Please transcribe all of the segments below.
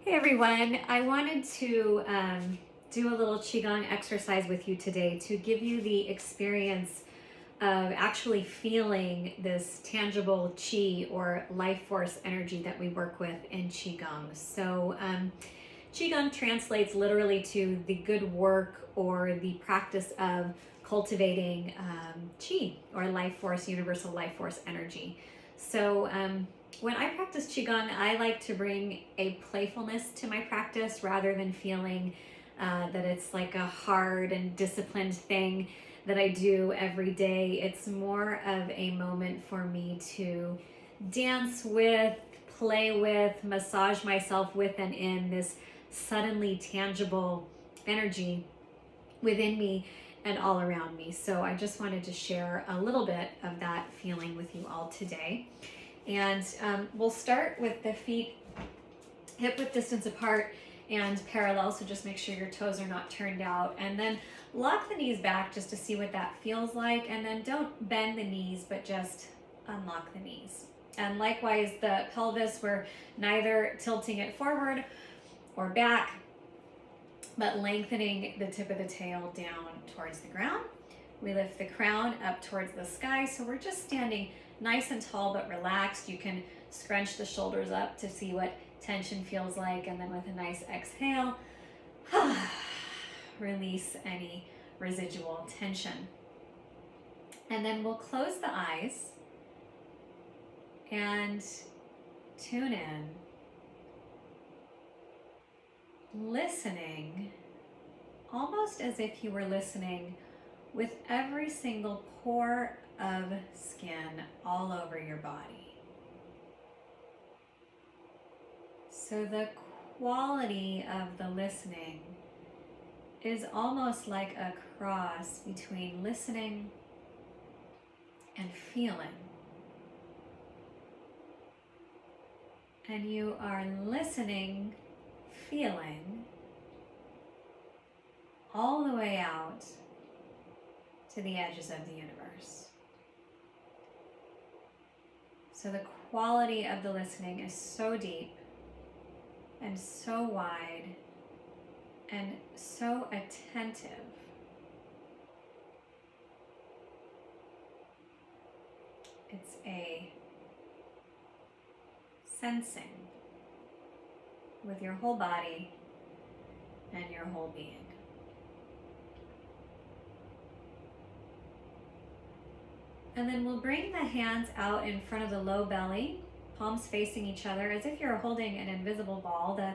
Hey everyone, I wanted to do a little Qigong exercise with you today to give you the experience of actually feeling this tangible Qi or life force energy that we work with in Qigong. So, Qigong translates literally to the good work or the practice of cultivating Qi or life force, universal life force energy. So, when I practice Qigong, I like to bring a playfulness to my practice rather than feeling that it's like a hard and disciplined thing that I do every day. It's more of a moment for me to dance with, play with, massage myself with and in this suddenly tangible energy within me and all around me. So I just wanted to share a little bit of that feeling with you all today. And we'll start with the feet hip width distance apart and parallel, so just make sure your toes are not turned out, and then lock the knees back just to see what that feels like, and then don't bend the knees but just unlock the knees. And likewise the pelvis, we're neither tilting it forward or back but lengthening the tip of the tail down towards the ground. We lift the crown up towards the sky, so we're just standing nice and tall but relaxed. You can scrunch the shoulders up to see what tension feels like, and then with a nice exhale, release any residual tension. And then we'll close the eyes and tune in, listening, almost as if you were listening with every single pore of skin all over your body. So the quality of the listening is almost like a cross between listening and feeling. And you are listening, feeling, all the way out to the edges of the universe. So the quality of the listening is so deep and so wide and so attentive. It's a sensing with your whole body and your whole being. And then we'll bring the hands out in front of the low belly, palms facing each other as if you're holding an invisible ball. The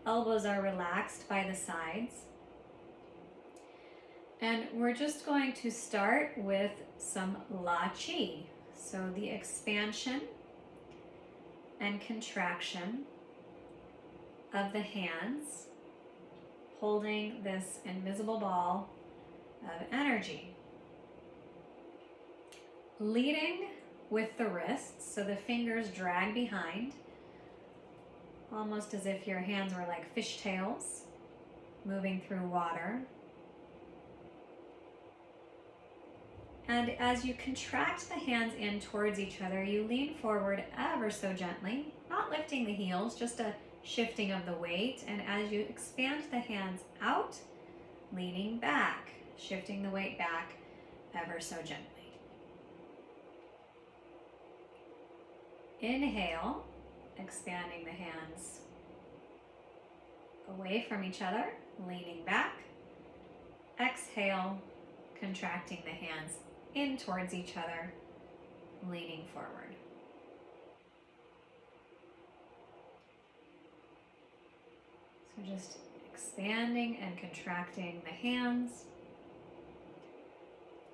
elbows are relaxed by the sides. And we're just going to start with some La Qi. So the expansion and contraction of the hands, holding this invisible ball of energy. Leading with the wrists, so the fingers drag behind, almost as if your hands were like fishtails moving through water. And as you contract the hands in towards each other, you lean forward ever so gently, not lifting the heels, just a shifting of the weight. And as you expand the hands out, leaning back, shifting the weight back ever so gently. Inhale, expanding the hands away from each other, leaning back. Exhale, contracting the hands in towards each other, leaning forward. So just expanding and contracting the hands,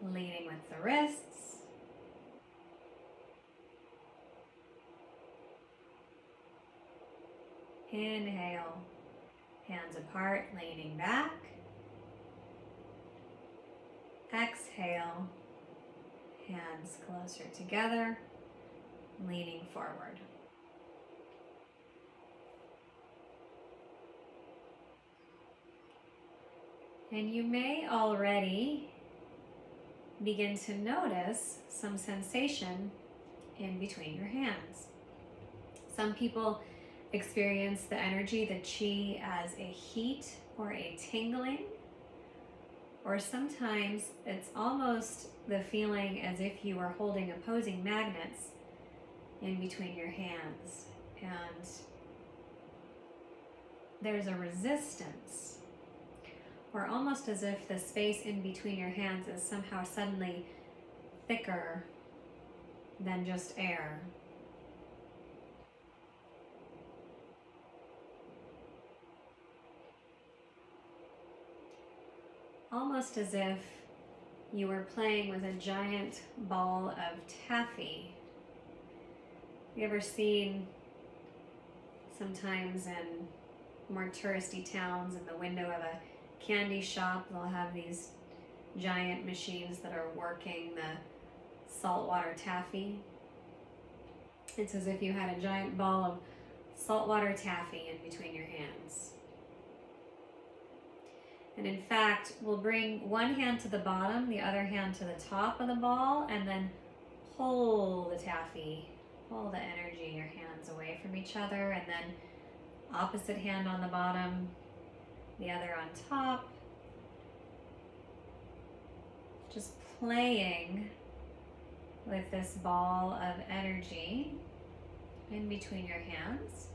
leading with the wrists. Inhale, hands apart, leaning back. Exhale, hands closer together, leaning forward. And you may already begin to notice some sensation in between your hands. Some people experience the energy, the chi, as a heat or a tingling, or sometimes it's almost the feeling as if you are holding opposing magnets in between your hands, and there's a resistance, or almost as if the space in between your hands is somehow suddenly thicker than just air. Almost as if you were playing with a giant ball of taffy. You ever seen sometimes in more touristy towns, in the window of a candy shop, they'll have these giant machines that are working the saltwater taffy? It's as if you had a giant ball of saltwater taffy in between your hands. And in fact, we'll bring one hand to the bottom, the other hand to the top of the ball, and then pull the taffy, pull the energy in your hands away from each other, and then opposite hand on the bottom, the other on top. Just playing with this ball of energy in between your hands.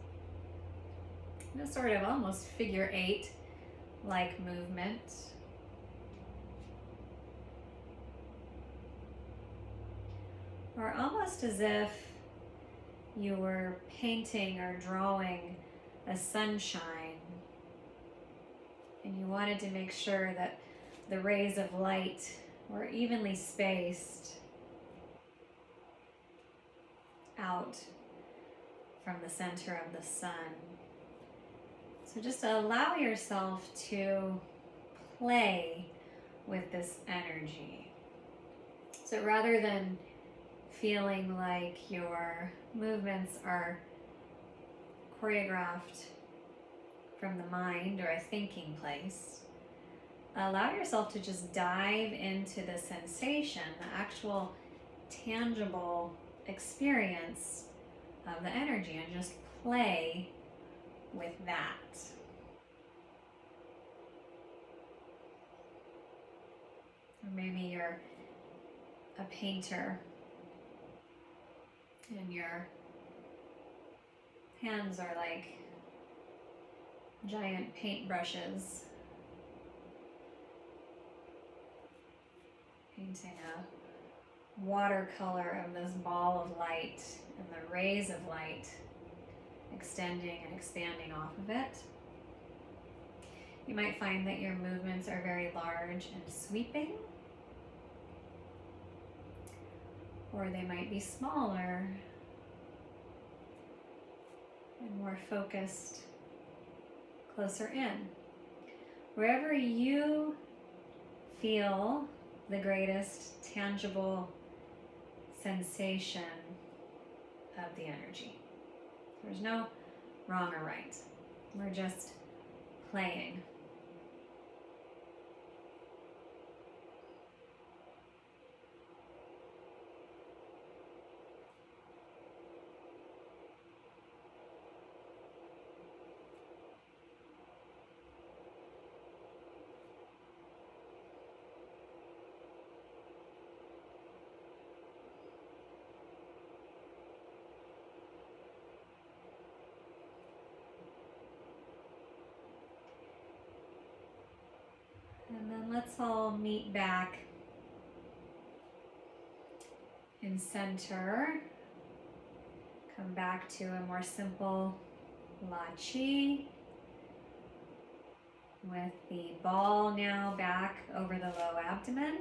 In a sort of almost figure eight like movement. Or almost as if you were painting or drawing a sunshine, and you wanted to make sure that the rays of light were evenly spaced out from the center of the sun. So just allow yourself to play with this energy. So rather than feeling like your movements are choreographed from the mind or a thinking place, allow yourself to just dive into the sensation, the actual tangible experience of the energy, and just play with that. Or maybe you're a painter and your hands are like giant paintbrushes, painting a watercolor of this ball of light and the rays of light extending and expanding off of it. You might find that your movements are very large and sweeping, or they might be smaller and more focused, closer in. Wherever you feel the greatest tangible sensation of the energy. There's no wrong or right. We're just playing. And then let's all meet back in center. Come back to a more simple La Chi, with the ball now back over the low abdomen,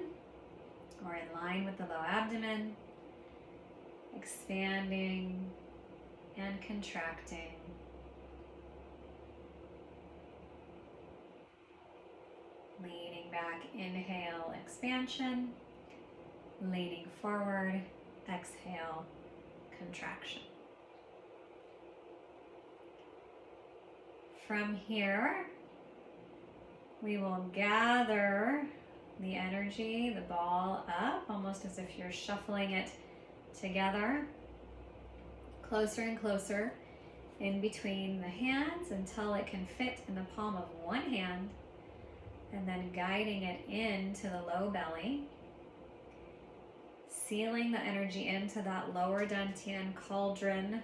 or in line with the low abdomen, expanding and contracting. Leaning back, inhale, expansion. Leaning forward, exhale, contraction. From here, we will gather the energy, the ball up, almost as if you're shuffling it together, closer and closer, in between the hands until it can fit in the palm of one hand, and then guiding it into the low belly, sealing the energy into that lower dantian cauldron,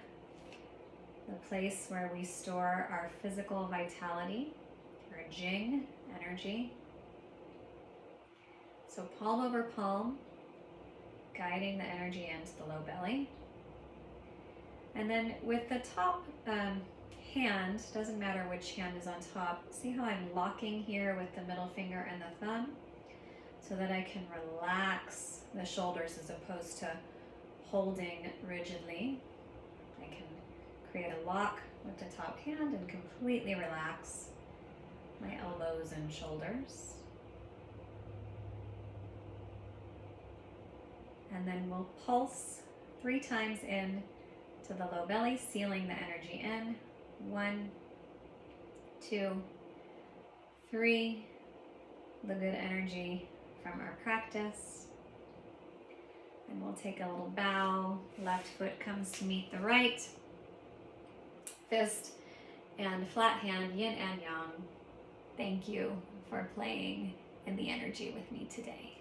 the place where we store our physical vitality, our Jing energy. So palm over palm, guiding the energy into the low belly. And then with the top hand, doesn't matter which hand is on top, see how I'm locking here with the middle finger and the thumb so that I can relax the shoulders as opposed to holding rigidly. I can create a lock with the top hand and completely relax my elbows and shoulders. And then we'll pulse 3 times in to the low belly, sealing the energy in. 1, 2, 3, the good energy from our practice. And we'll take a little bow. Left foot comes to meet the right. Fist and flat hand, yin and yang. Thank you for playing in the energy with me today.